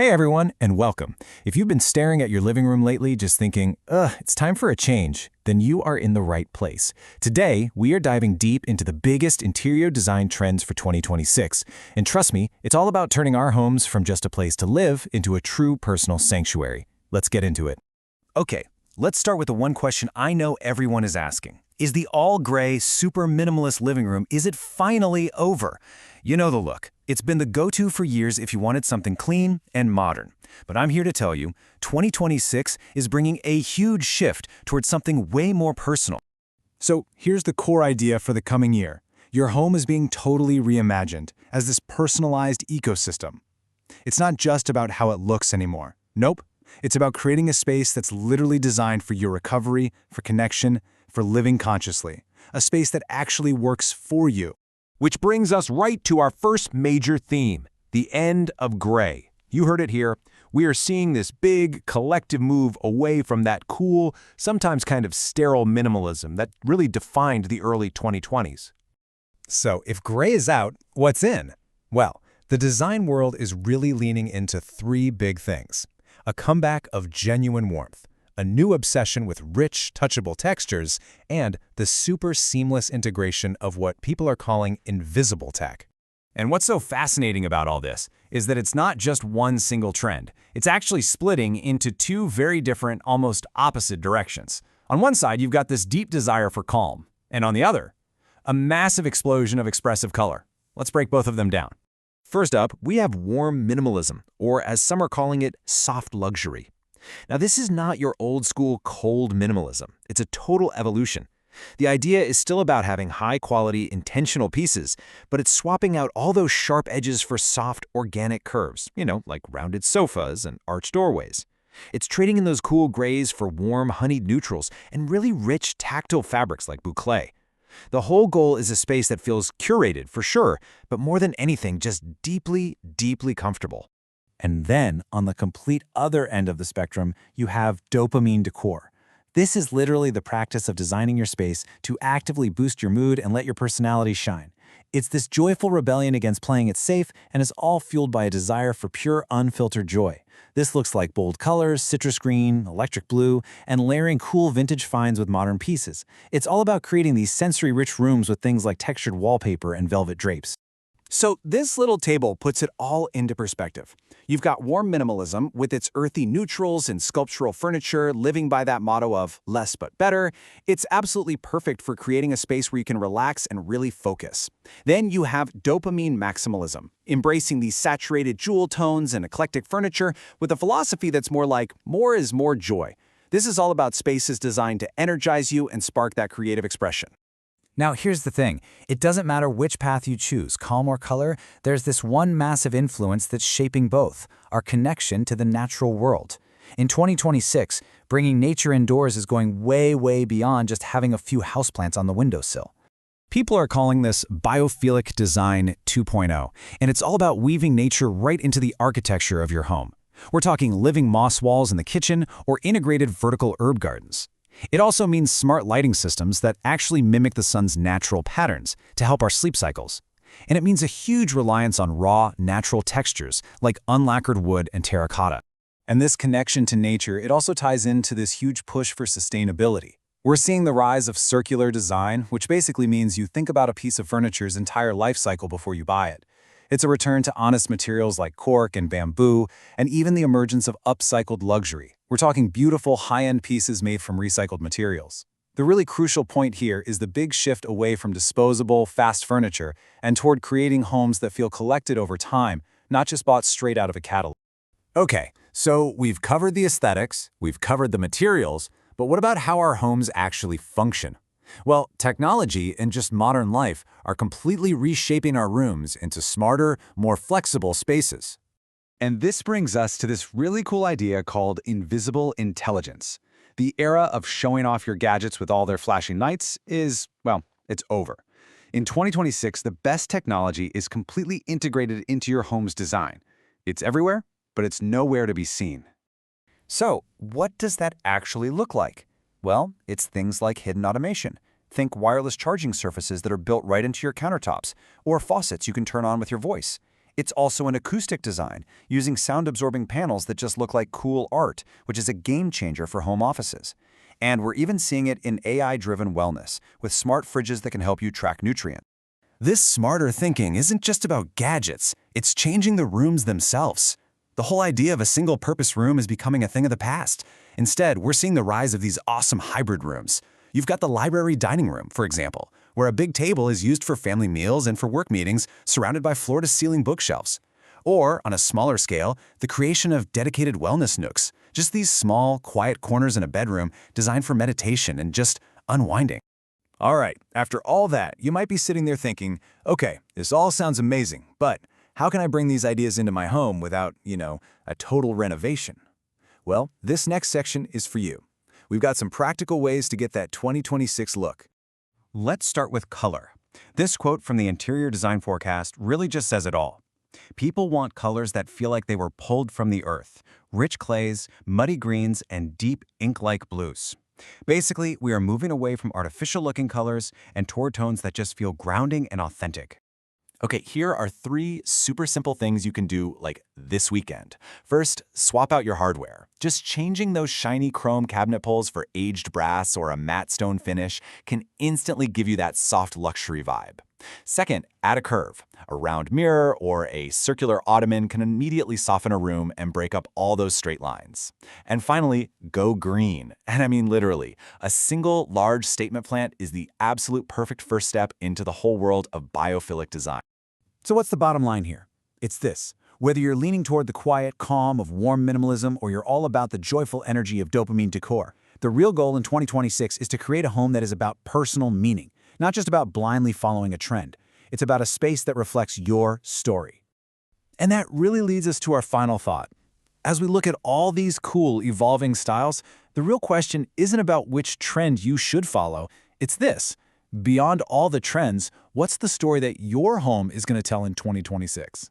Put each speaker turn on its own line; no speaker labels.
Hey everyone, and welcome. If you've been staring at your living room lately just thinking, it's time for a change, then you are in the right place. Today, we are diving deep into the biggest interior design trends for 2026. And trust me, it's all about turning our homes from just a place to live into a true personal sanctuary. Let's get into it. Okay, let's start with the one question I know everyone is asking. Is the all-gray, super minimalist living room, is it finally over? You know the look. It's been the go-to for years if you wanted something clean and modern. But I'm here to tell you, 2026 is bringing a huge shift towards something way more personal.
So here's the core idea for the coming year. Your home is being totally reimagined as this personalized ecosystem. It's not just about how it looks anymore. Nope. It's about creating a space that's literally designed for your recovery, for connection, for living consciously. A space that actually works for you.
Which brings us right to our first major theme, the end of gray. You heard it here. We are seeing this big collective move away from that cool, sometimes kind of sterile minimalism that really defined the early 2020s.
So if gray is out, what's in? Well, the design world is really leaning into three big things. A comeback of genuine warmth, a new obsession with rich, touchable textures, and the super seamless integration of what people are calling invisible tech. And what's so fascinating about all this is that it's not just one single trend. It's actually splitting into two very different, almost opposite directions. On one side, you've got this deep desire for calm, and on the other, a massive explosion of expressive color. Let's break both of them down.
First up, we have warm minimalism, or as some are calling it, soft luxury. Now, this is not your old-school cold minimalism. It's a total evolution. The idea is still about having high-quality, intentional pieces, but it's swapping out all those sharp edges for soft, organic curves, like rounded sofas and arched doorways. It's trading in those cool grays for warm, honeyed neutrals and really rich, tactile fabrics like boucle. The whole goal is a space that feels curated, for sure, but more than anything, just deeply, deeply comfortable.
And then, on the complete other end of the spectrum, you have dopamine decor. This is literally the practice of designing your space to actively boost your mood and let your personality shine. It's this joyful rebellion against playing it safe, and is all fueled by a desire for pure, unfiltered joy. This looks like bold colors, citrus green, electric blue, and layering cool vintage finds with modern pieces. It's all about creating these sensory-rich rooms with things like textured wallpaper and velvet drapes.
So this little table puts it all into perspective. You've got warm minimalism with its earthy neutrals and sculptural furniture living by that motto of less but better. It's absolutely perfect for creating a space where you can relax and really focus. Then you have dopamine maximalism, embracing these saturated jewel tones and eclectic furniture with a philosophy that's more like more is more joy. This is all about spaces designed to energize you and spark that creative expression.
Now, here's the thing. It doesn't matter which path you choose, calm or color, there's this one massive influence that's shaping both, our connection to the natural world. In 2026, bringing nature indoors is going way, way beyond just having a few houseplants on the windowsill. People are calling this biophilic design 2.0, and it's all about weaving nature right into the architecture of your home. We're talking living moss walls in the kitchen or integrated vertical herb gardens. It also means smart lighting systems that actually mimic the sun's natural patterns to help our sleep cycles. And it means a huge reliance on raw, natural textures like unlacquered wood and terracotta. And this connection to nature, it also ties into this huge push for sustainability. We're seeing the rise of circular design, which basically means you think about a piece of furniture's entire life cycle before you buy it. It's a return to honest materials like cork and bamboo, and even the emergence of upcycled luxury. We're talking beautiful, high-end pieces made from recycled materials. The really crucial point here is the big shift away from disposable, fast furniture and toward creating homes that feel collected over time, not just bought straight out of a catalog. Okay, so we've covered the aesthetics, we've covered the materials, but what about how our homes actually function? Well, technology and just modern life are completely reshaping our rooms into smarter, more flexible spaces.
And this brings us to this really cool idea called invisible intelligence. The era of showing off your gadgets with all their flashing lights is, well, it's over. In 2026, the best technology is completely integrated into your home's design. It's everywhere, but it's nowhere to be seen.
So, what does that actually look like? Well, it's things like hidden automation. Think wireless charging surfaces that are built right into your countertops, or faucets you can turn on with your voice.
It's also an acoustic design, using sound-absorbing panels that just look like cool art, which is a game changer for home offices. And we're even seeing it in AI-driven wellness, with smart fridges that can help you track nutrients. This smarter thinking isn't just about gadgets, it's changing the rooms themselves. The whole idea of a single-purpose room is becoming a thing of the past. Instead, we're seeing the rise of these awesome hybrid rooms. You've got the library dining room, for example, where a big table is used for family meals and for work meetings, surrounded by floor-to-ceiling bookshelves. Or, on a smaller scale, the creation of dedicated wellness nooks, just these small, quiet corners in a bedroom designed for meditation and just unwinding. All right, after all that, you might be sitting there thinking, okay, this all sounds amazing, but how can I bring these ideas into my home without, a total renovation? Well, this next section is for you. We've got some practical ways to get that 2026 look. Let's start with color. This quote from the Interior Design Forecast really just says it all. People want colors that feel like they were pulled from the earth, rich clays, muddy greens, and deep ink-like blues. Basically, we are moving away from artificial-looking colors and toward tones that just feel grounding and authentic. Okay, here are 3 super simple things you can do like this weekend. First, swap out your hardware. Just changing those shiny chrome cabinet pulls for aged brass or a matte stone finish can instantly give you that soft luxury vibe. Second, add a curve. A round mirror or a circular ottoman can immediately soften a room and break up all those straight lines. And finally, go green. And I mean literally. A single large statement plant is the absolute perfect first step into the whole world of biophilic design. So what's the bottom line here? It's this. Whether you're leaning toward the quiet calm of warm minimalism or you're all about the joyful energy of dopamine decor, the real goal in 2026 is to create a home that is about personal meaning, not just about blindly following a trend. It's about a space that reflects your story. And that really leads us to our final thought. As we look at all these cool, evolving styles, the real question isn't about which trend you should follow. It's this. Beyond all the trends, what's the story that your home is going to tell in 2026?